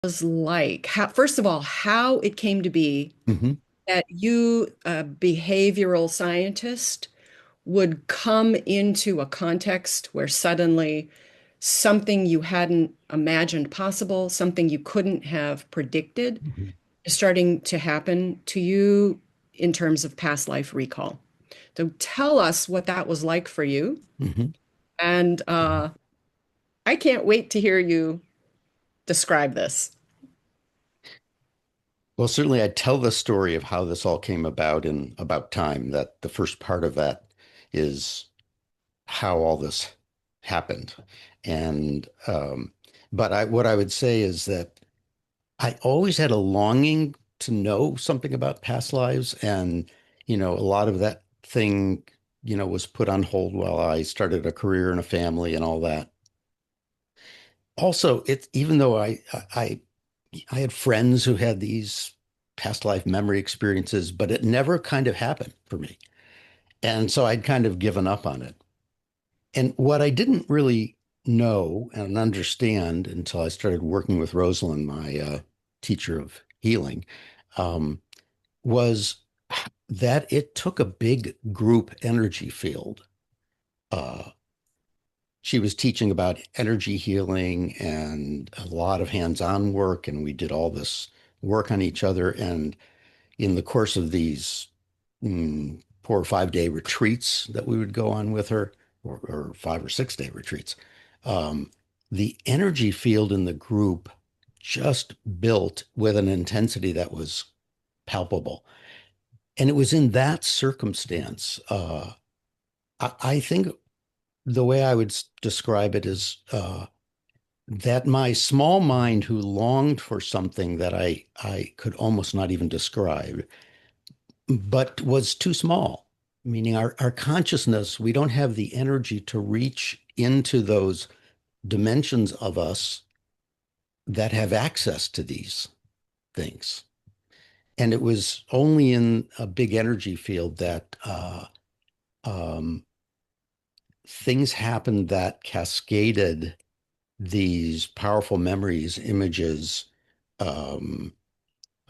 was like, how, first of all, how it came to be Hmm. that you, a behavioral scientist, would come into a context where suddenly something you hadn't imagined possible, something you couldn't have predicted, Hmm. is starting to happen to you in terms of past life recall. So tell us what that was like for you. Hmm. And I can't wait to hear you describe this. Well, certainly I tell the story of how this all came about in About Time, that the first part of that is how all this happened. And but what I would say is that I always had a longing to know something about past lives, and a lot of that thing, was put on hold while I started a career and a family and all that. Also, it's even though I had friends who had these past life memory experiences, but it never kind of happened for me. And so I'd kind of given up on it. And what I didn't really know and understand until I started working with Rosalind, my teacher of healing, um, was that it took a big group energy field. Uh, she was teaching about energy healing and a lot of hands-on work, and we did all this work on each other. And in the course of these 4 or 5 day retreats that we would go on with her, or 5 or 6 day retreats, um, the energy field in the group just built with an intensity that was palpable. And it was in that circumstance, I think the way I would describe it is that my small mind, who longed for something that I could almost not even describe, but was too small, meaning our consciousness, we don't have the energy to reach into those dimensions of us that have access to these things. And it was only in a big energy field that um, things happened that cascaded these powerful memories, images, um,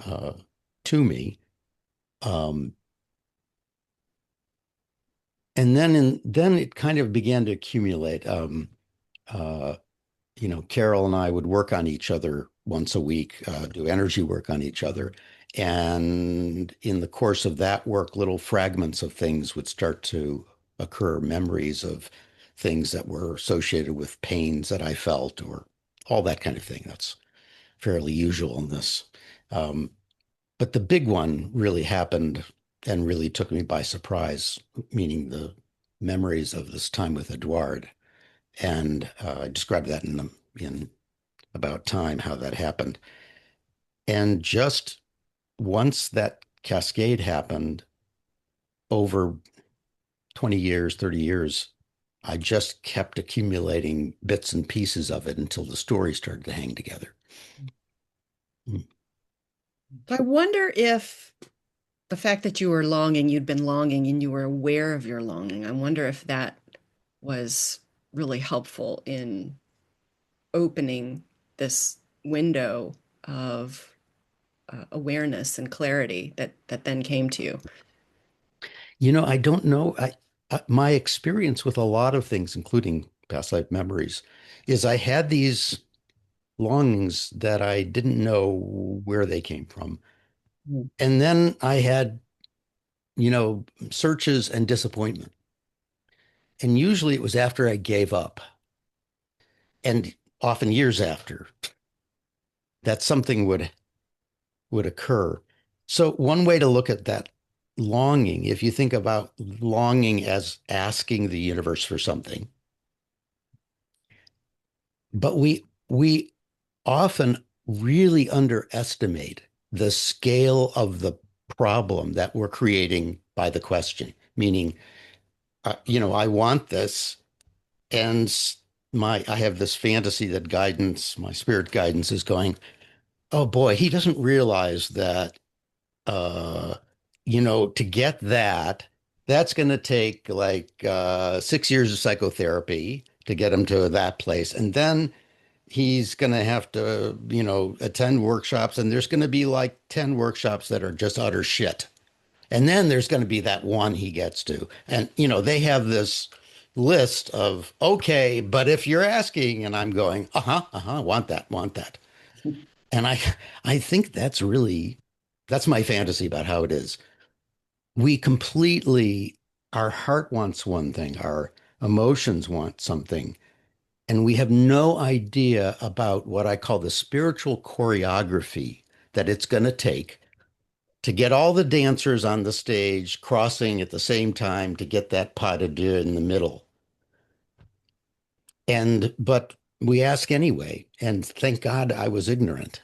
uh, to me. Um, and then it kind of began to accumulate. Uh, Carol and I would work on each other once a week, do energy work on each other. And in the course of that work, little fragments of things would start to occur, memories of things that were associated with pains that I felt, or all that kind of thing. That's fairly usual in this. Um, but the big one really happened and really took me by surprise, meaning the memories of this time with Edouard. And I described that in About Time, how that happened. And just once that cascade happened over 20 years, 30 years, I just kept accumulating bits and pieces of it until the story started to hang together. Mm. I wonder if the fact that you were longing, you'd been longing and you were aware of your longing, I wonder if that was really helpful in opening this window of awareness and clarity that then came to you. I don't know. My experience with a lot of things, including past life memories, is I had these longings that I didn't know where they came from. Mm. And then I had, searches and disappointment. And usually it was after I gave up, and often years after, that something would occur. So one way to look at that longing, if you think about longing as asking the universe for something, but we often really underestimate the scale of the problem that we're creating by the question. Meaning, I want this, and I have this fantasy that guidance, my spirit guidance, is going, oh boy, he doesn't realize that, uh, to get that, that's going to take like 6 years of psychotherapy to get him to that place. And then he's going to have to, attend workshops, and there's going to be like 10 workshops that are just utter shit. And then there's going to be that one he gets to. And, they have this list of, okay, but if you're asking, and I'm going, want that, want that. And I think that's my fantasy about how it is. We completely, our heart wants one thing, our emotions want something, and we have no idea about what I call the spiritual choreography that it's going to take to get all the dancers on the stage crossing at the same time to get that pas de deux in the middle. But we ask anyway, and thank God I was ignorant.